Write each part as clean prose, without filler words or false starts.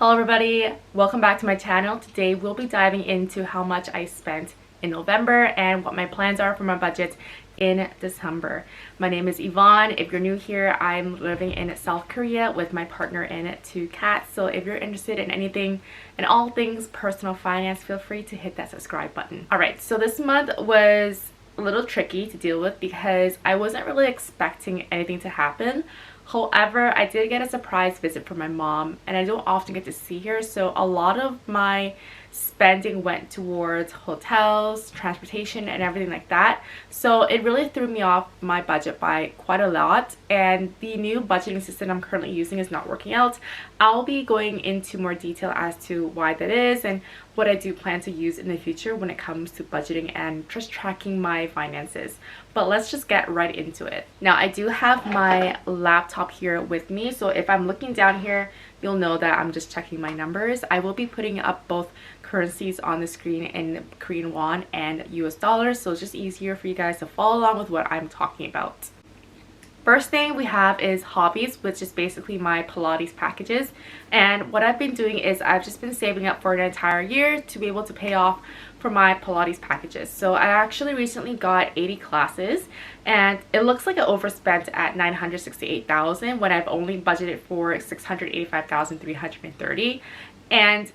Hello everybody, welcome back to my channel. Today we'll be diving into how much I spent in November and what my plans are for my budget in December. My name is Yvonne. If you're new here, I'm living in South Korea with my partner and two cats. So if you're interested in anything and all things personal finance, feel free to hit that subscribe button. Alright, so this month was a little tricky to deal with because I wasn't really expecting anything to happen. However, I did get a surprise visit from my mom and I don't often get to see her, so a lot of my spending went towards hotels, transportation, and everything like that. So it really threw me off my budget by quite a lot, and the new budgeting system I'm currently using is not working out. I'll be going into more detail as to why that is and what I do plan to use in the future when it comes to budgeting and just tracking my finances. But let's just get right into it. Now, I do have my laptop here with me, so if I'm looking down here, you'll know that I'm just checking my numbers. I will be putting up both currencies on the screen in Korean won and US dollars, so it's just easier for you guys to follow along with what I'm talking about. First thing we have is hobbies, which is basically my Pilates packages. And what I've been doing is I've just been saving up for an entire year to be able to pay off for my Pilates packages. So I actually recently got 80 classes and it looks like I overspent at 968,000 when I've only budgeted for 685,330. And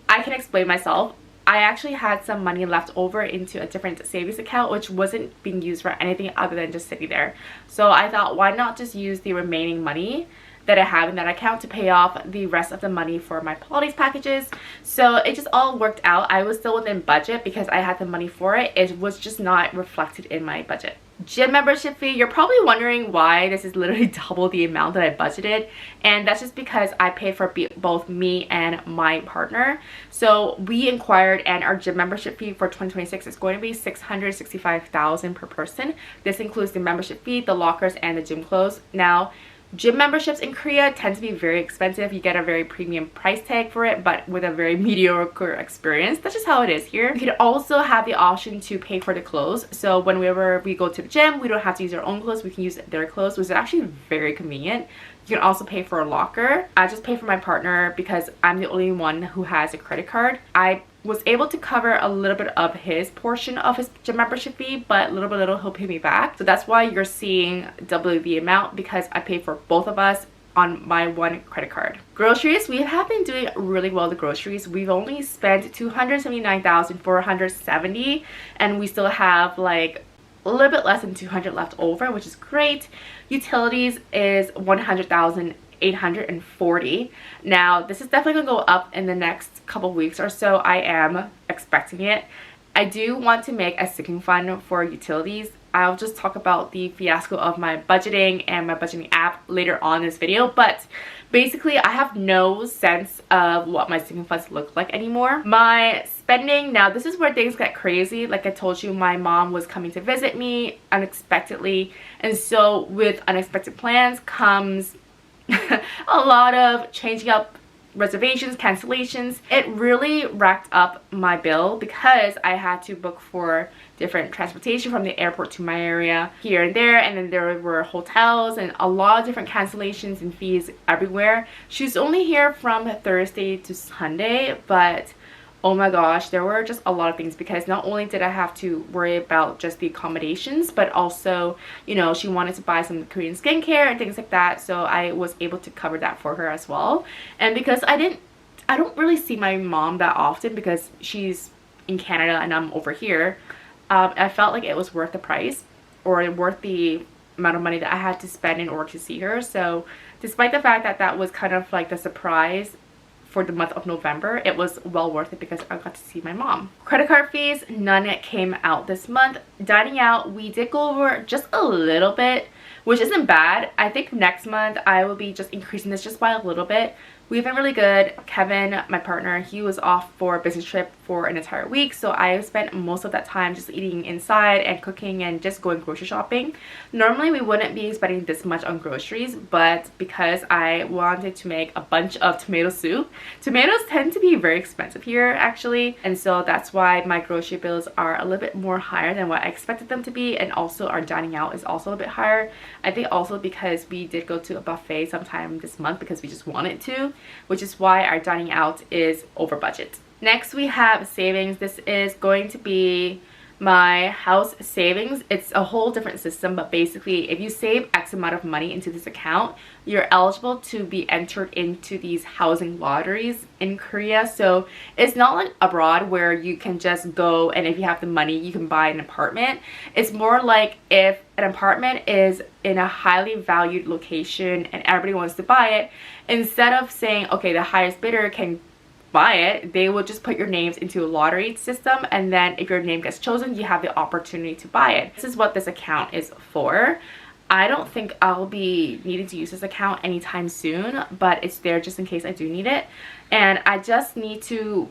I can explain myself. I actually had some money left over into a different savings account which wasn't being used for anything other than just sitting there. So I thought, why not just use the remaining money that I have in that account to pay off the rest of the money for my Pilates packages. So it just all worked out. I was still within budget because I had the money for it. It was just not reflected in my budget. Gym membership fee, you're probably wondering why this is literally double the amount that I budgeted, and that's just because I paid for both me and my partner. So we inquired and our gym membership fee for 2026 is going to be 665,000 per person. This includes the membership fee, the lockers, and the gym clothes. Now, gym memberships in Korea tend to be very expensive. You get a very premium price tag for it, but with a very mediocre experience. That's just how it is here. You can also have the option to pay for the clothes. So whenever we go to the gym, we don't have to use our own clothes. We can use their clothes, which is actually very convenient. You can also pay for a locker. I just pay for my partner because I'm the only one who has a credit card. I was able to cover a little bit of his portion of his gym membership fee, but little by little he'll pay me back. So that's why you're seeing double the amount, because I paid for both of us on my one credit card. Groceries, we have been doing really well with the groceries. We've only spent 279,470 and we still have like a little bit less than 200 left over, which is great. Utilities is 100,840. Now, this is definitely gonna go up in the next couple weeks or so. I am expecting it. I do want to make a sinking fund for utilities. I'll just talk about the fiasco of my budgeting and my budgeting app later on in this video, but basically I have no sense of what my sinking funds look like anymore. My spending, now this is where things get crazy. Like I told you, my mom was coming to visit me unexpectedly, and so with unexpected plans comes a lot of changing up reservations, cancellations. It really racked up my bill because I had to book for different transportation from the airport to my area here and there, and then there were hotels and a lot of different cancellations and fees everywhere. She's only here from Thursday to Sunday, but oh my gosh, there were just a lot of things because not only did I have to worry about just the accommodations, but also, you know, she wanted to buy some Korean skincare and things like that, so I was able to cover that for her as well. And because I don't really see my mom that often because she's in Canada and I'm over here, I felt like it was worth the price or worth the amount of money that I had to spend in order to see her. So despite the fact that that was kind of like the surprise for the month of November, it was well worth it because I got to see my mom. Credit card fees, none came out this month. Dining out, we did go over just a little bit, which isn't bad. I think next month I will be just increasing this just by a little bit. We've been really good. Kevin, my partner, he was off for a business trip for an entire week, so I spent most of that time just eating inside and cooking and just going grocery shopping. Normally we wouldn't be spending this much on groceries, but because I wanted to make a bunch of tomato soup, tomatoes tend to be very expensive here actually, and so that's why my grocery bills are a little bit more higher than what I expected them to be, and also our dining out is also a bit higher. I think also because we did go to a buffet sometime this month because we just wanted to, which is why our dining out is over budget. Next we have savings. This is going to be my house savings. It's a whole different system, but basically if you save X amount of money into this account, you're eligible to be entered into these housing lotteries in Korea. So it's not like abroad where you can just go and if you have the money you can buy an apartment. It's more like if an apartment is in a highly valued location and everybody wants to buy it, instead of saying okay the highest bidder can buy it, they will just put your names into a lottery system, and then if your name gets chosen you have the opportunity to buy it. This is what this account is for. I don't think I'll be needing to use this account anytime soon, but it's there just in case I do need it, and I just need to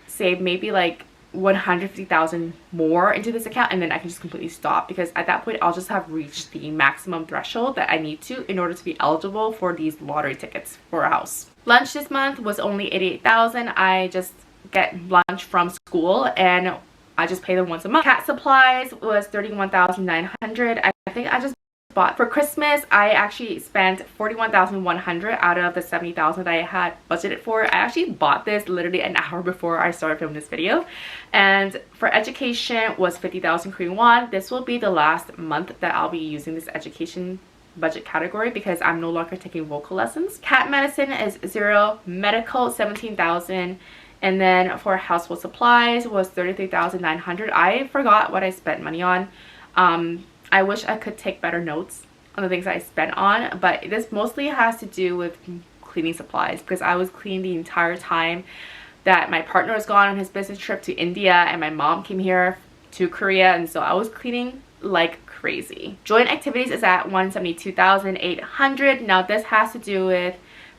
save maybe like 150,000 more into this account, and then I can just completely stop, because at that point I'll just have reached the maximum threshold that I need to in order to be eligible for these lottery tickets for a house. Lunch this month was only 88,000. I just get lunch from school and I just pay them once a month. Cat supplies was 31,900. I think I just bought for Christmas. I actually spent 41,100 out of the 70,000 that I had budgeted for. I actually bought this literally an hour before I started filming this video. And for education was 50,000 Korean won. This will be the last month that I'll be using this education budget category because I'm no longer taking vocal lessons. Cat medicine is 0, medical 17,000, and then for household supplies was 33,900. I forgot what I spent money on. I wish I could take better notes on the things I spent on, but this mostly has to do with cleaning supplies because I was cleaning the entire time that my partner was gone on his business trip to India and my mom came here to Korea, and so I was cleaning like crazy. Joint activities is at 172,800. Now this has to do with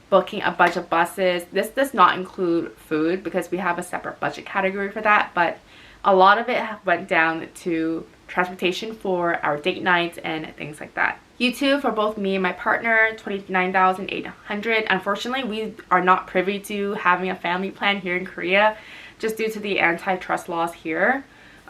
booking a bunch of buses. This does not include food because we have a separate budget category for that, but a lot of it went down to transportation for our date nights and things like that. YouTube for both me and my partner, 29,800. Unfortunately, we are not privy to having a family plan here in Korea just due to the antitrust laws here.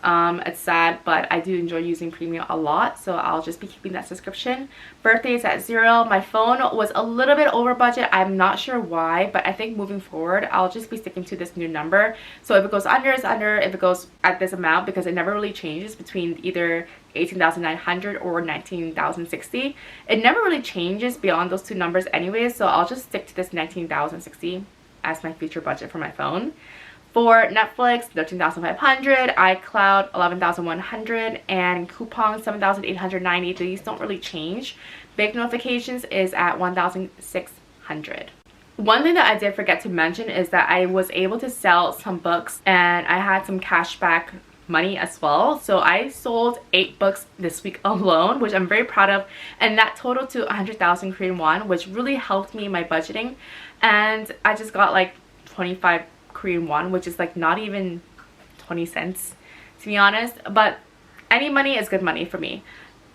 It's sad, but I do enjoy using premium a lot, so I'll just be keeping that subscription. Birthday is at 0. My phone was a little bit over budget. I'm not sure why, but I think moving forward I'll just be sticking to this new number. So if it goes under, it's under. If it goes at this amount, because it never really changes between either 18,900 or 19,060, it never really changes beyond those two numbers anyway, so I'll just stick to this 19,060 as my future budget for my phone. For Netflix, 13,500, iCloud, 11,100, and coupon 7,890. These don't really change. Big notifications is at 1,600. One thing that I did forget to mention is that I was able to sell some books and I had some cashback money as well. So I sold 8 books this week alone, which I'm very proud of, and that totaled to 100,000 Korean won, which really helped me in my budgeting. And I just got like 25 Korean won, which is like not even 20 cents to be honest, but any money is good money for me.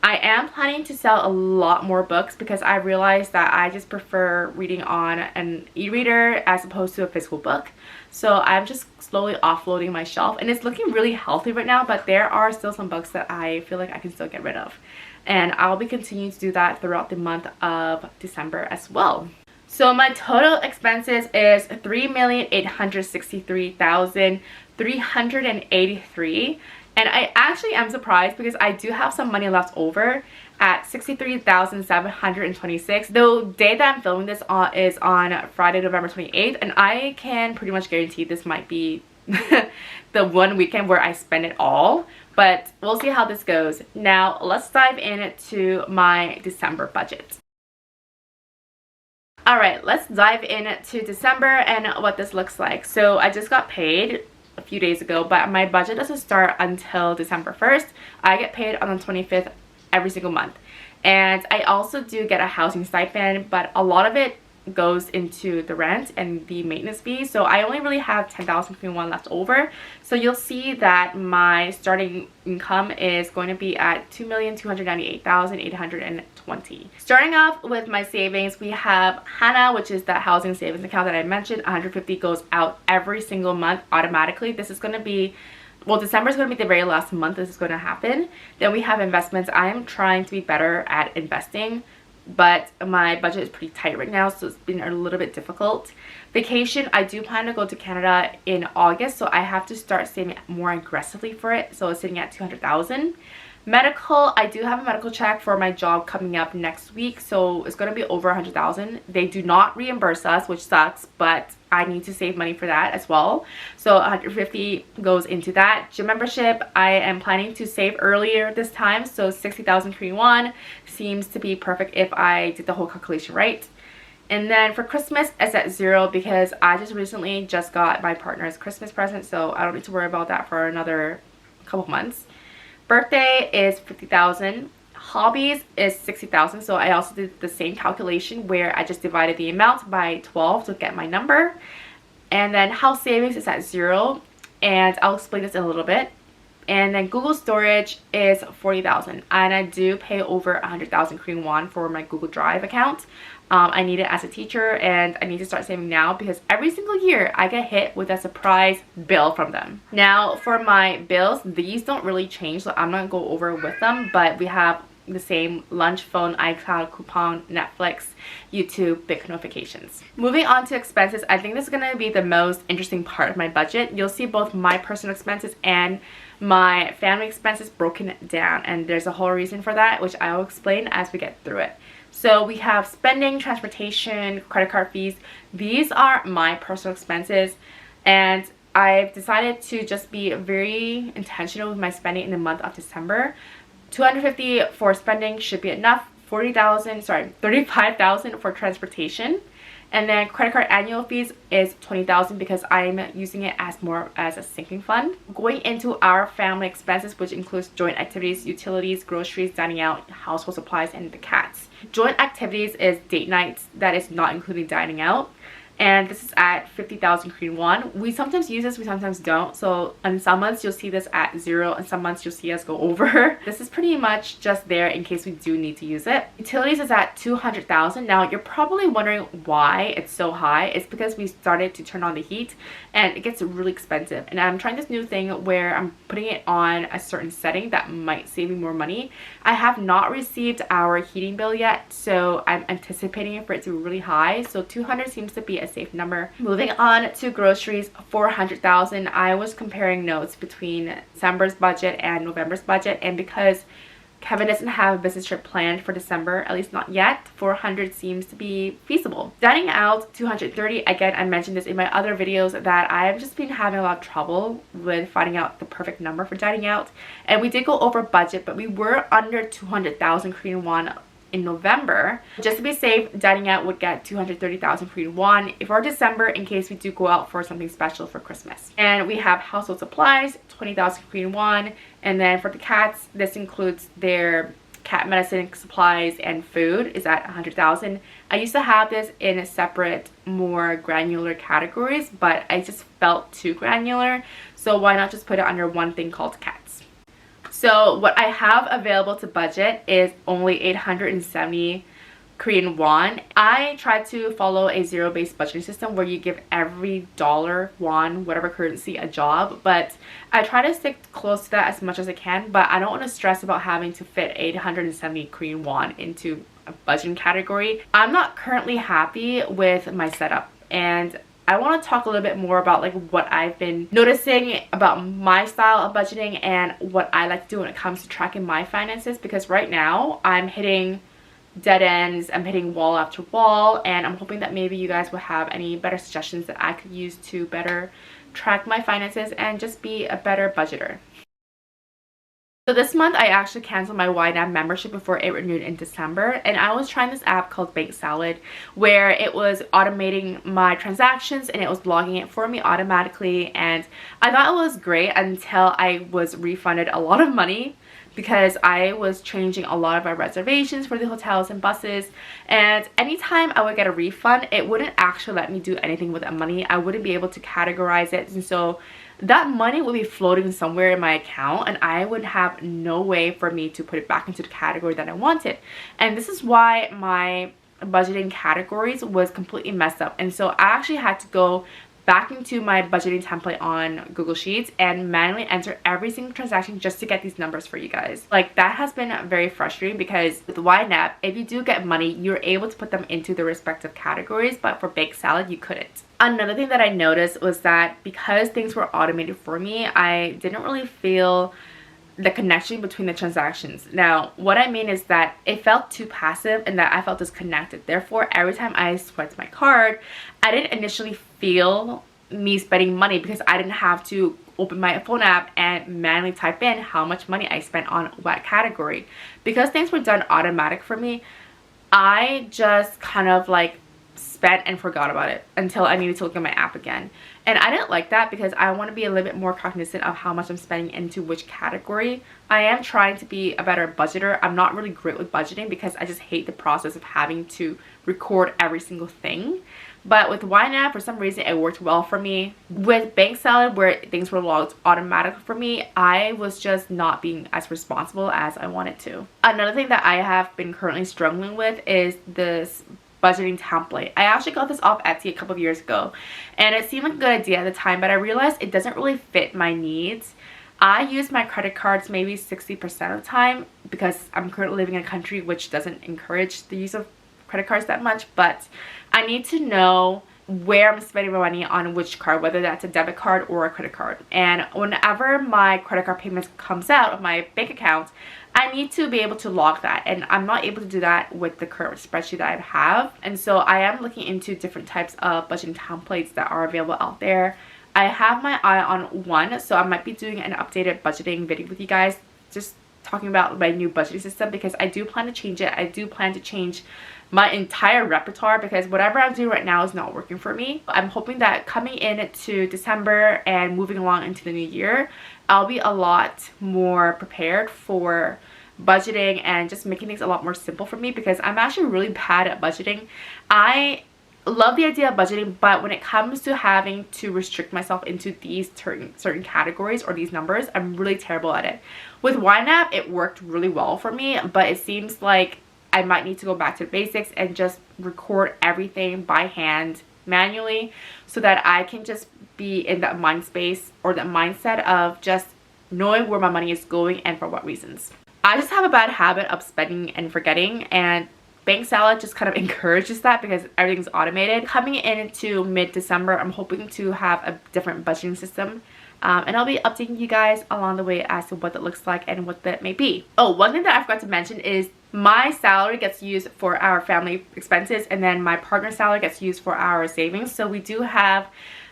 I am planning to sell a lot more books because I realized that I just prefer reading on an e-reader as opposed to a physical book. So I'm just slowly offloading my shelf, and it's looking really healthy right now, but there are still some books that I feel like I can still get rid of, and I'll be continuing to do that throughout the month of December as well. So my total expenses is 3,863,383, and I actually am surprised because I do have some money left over at 63,726. The day that I'm filming this is on Friday, November 28th, and I can pretty much guarantee this might be the one weekend where I spend it all, but we'll see how this goes. Now let's dive into my December budget. Alright, let's dive into December and what this looks like. So I just got paid a few days ago, but my budget doesn't start until December 1st. I get paid on the 25th every single month. And I also do get a housing stipend, but a lot of it goes into the rent and the maintenance fee. So I only really have 10,000 Korean won left over. So you'll see that my starting income is going to be at 2,298,820. Starting off with my savings, we have Hana, which is that housing savings account that I mentioned. 150 goes out every single month automatically. This is going to be, well, December is going to be the very last month this is going to happen. Then we have investments. I am trying to be better at investing, but my budget is pretty tight right now, so it's been a little bit difficult. Vacation, I do plan to go to Canada in August, so I have to start saving more aggressively for it. So it's sitting at 200,000. Medical, I do have a medical check for my job coming up next week, so it's going to be over 100,000. They do not reimburse us, which sucks, but I need to save money for that as well. So 150 goes into that. Gym membership, I am planning to save earlier this time, so 60,000 Korean won seems to be perfect if I did the whole calculation right. And then for Christmas, it's at 0 because I just recently got my partner's Christmas present, so I don't need to worry about that for another couple months. Birthday is 50,000. Hobbies is 60,000. So I also did the same calculation where I just divided the amount by 12 to get my number. And then house savings is at 0, and I'll explain this in a little bit. And then Google storage is 40,000, and I do pay over 100,000 Korean won for my Google Drive account. I need it as a teacher, and I need to start saving now because every single year I get hit with a surprise bill from them. Now for my bills, these don't really change, so I'm not going to go over with them, but we have the same: lunch, phone, iCloud, coupon, Netflix, YouTube, big notifications. Moving on to expenses, I think this is going to be the most interesting part of my budget. You'll see both my personal expenses and my family expenses broken down, and there's a whole reason for that, which I will explain as we get through it. So we have spending, transportation, credit card fees. These are my personal expenses, and I've decided to just be very intentional with my spending in the month of December. 250 for spending should be enough. 35,000 for transportation. And then credit card annual fees is 20,000 because I'm using it as more as a sinking fund. Going into our family expenses, which includes joint activities, utilities, groceries, dining out, household supplies, and the cats. Joint activities is date nights. That is not including dining out. And this is at 50,000 Korean won. We sometimes use this, we sometimes don't. So on some months you'll see this at 0, and some months you'll see us go over. This is pretty much just there in case we do need to use it. Utilities is at 200,000. Now you're probably wondering why it's so high. It's because we started to turn on the heat and it gets really expensive. And I'm trying this new thing where I'm putting it on a certain setting that might save me more money. I have not received our heating bill yet, so I'm anticipating for it to be really high. So 200 seems to be a safe number. Moving on to groceries, 400,000. I was comparing notes between December's budget and November's budget, and because Kevin doesn't have a business trip planned for December, at least not yet, 400 seems to be feasible. Dining out, 230. Again, I mentioned this in my other videos that I've just been having a lot of trouble with finding out the perfect number for dining out, and we did go over budget, but we were under 200,000 Korean won in November. Just to be safe, dining out would get 230,000 Korean won for December in case we do go out for something special for Christmas. And we have household supplies, 20,000 Korean won. And then for the cats, this includes their cat medicine, supplies, and food is at 100,000. I used to have this in a separate, more granular categories, but I just felt too granular. So why not just put it under one thing called cats? So what I have available to budget is only 870 Korean won. I try to follow a zero-based budgeting system where you give every dollar, won, whatever currency, a job, but I try to stick close to that as much as I can, but I don't want to stress about having to fit 870 Korean won into a budgeting category. I'm not currently happy with my setup, and I want to talk a little bit more about like what I've been noticing about my style of budgeting and what I like to do when it comes to tracking my finances, because right now I'm hitting dead ends, I'm hitting wall after wall, and I'm hoping that maybe you guys will have any better suggestions that I could use to better track my finances and just be a better budgeter. So this month I actually canceled my YNAB membership before it renewed in December, and I was trying this app called Bank Salad where it was automating my transactions and it was logging it for me automatically, and I thought it was great until I was refunded a lot of money because I was changing a lot of my reservations for the hotels and buses, and anytime I would get a refund, it wouldn't actually let me do anything with that money. I wouldn't be able to categorize it, and so that money would be floating somewhere in my account, and I would have no way for me to put it back into the category that I wanted. And this is why my budgeting categories was completely messed up, and so I actually had to go back into my budgeting template on Google Sheets and manually enter every single transaction just to get these numbers for you guys. Like, that has been very frustrating because with YNAB, if you do get money, you're able to put them into the respective categories, but for baked salad, you couldn't. Another thing that I noticed was that because things were automated for me, I didn't really feel the connection between the transactions. Now, what I mean is that it felt too passive and that I felt disconnected. Therefore, every time I swiped my card, I didn't initially feel me spending money because I didn't have to open my phone app and manually type in how much money I spent on what category. Because things were done automatic for me, I just kind of like spent and forgot about it until I needed to look at my app again. And I didn't like that because I want to be a little bit more cognizant of how much I'm spending into which category. I am trying to be a better budgeter. I'm not really great with budgeting because I just hate the process of having to record every single thing. But with YNAB, for some reason, it worked well for me. With Bank Salad, where things were logged automatically for me, I was just not being as responsible as I wanted to. Another thing that I have been currently struggling with is this budgeting template. I actually got this off Etsy a couple of years ago, and it seemed like a good idea at the time, but I realized it doesn't really fit my needs. I use my credit cards maybe 60% of the time because I'm currently living in a country which doesn't encourage the use of credit cards that much, but I need to know where I'm spending my money on which card, whether that's a debit card or a credit card. And whenever my credit card payment comes out of my bank account, I need to be able to log that, and I'm not able to do that with the current spreadsheet that I have. And so I am looking into different types of budgeting templates that are available out there. I have my eye on one, so I might be doing an updated budgeting video with you guys, just talking about my new budgeting system, because I do plan to change it. I do plan to change my entire repertoire because whatever I'm doing right now is not working for me. I'm hoping that coming into December and moving along into the new year, I'll be a lot more prepared for budgeting and just making things a lot more simple for me, because I'm actually really bad at budgeting. I love the idea of budgeting, but when it comes to having to restrict myself into these certain categories or these numbers, I'm really terrible at it. With YNAB, it worked really well for me, but it seems like I might need to go back to the basics and just record everything by hand manually so that I can just be in that mind space or that mindset of just knowing where my money is going and for what reasons. I just have a bad habit of spending and forgetting, and Bank Salad just kind of encourages that because everything's automated. Coming into mid-December, I'm hoping to have a different budgeting system. And I'll be updating you guys along the way as to what that looks like and what that may be. Oh, one thing that I forgot to mention is my salary gets used for our family expenses, and then my partner's salary gets used for our savings. So we do have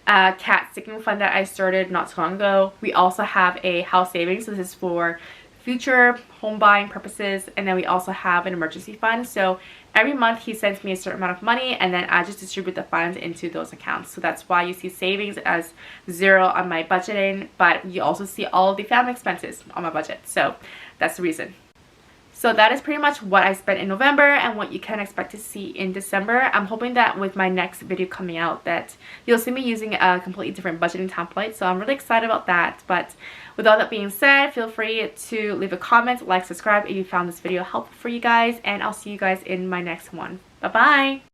a cat sticking fund that I started not too long ago. We also have a house savings. So this is for future home buying purposes, and then we also have an emergency fund. So every month he sends me a certain amount of money, and then I just distribute the funds into those accounts. So that's why you see savings as 0 on my budgeting, but you also see all of the family expenses on my budget. So that's the reason. So that is pretty much what I spent in November and what you can expect to see in December. I'm hoping that with my next video coming out that you'll see me using a completely different budgeting template. So I'm really excited about that. But with all that being said, feel free to leave a comment, like, subscribe if you found this video helpful for you guys. And I'll see you guys in my next one. Bye-bye!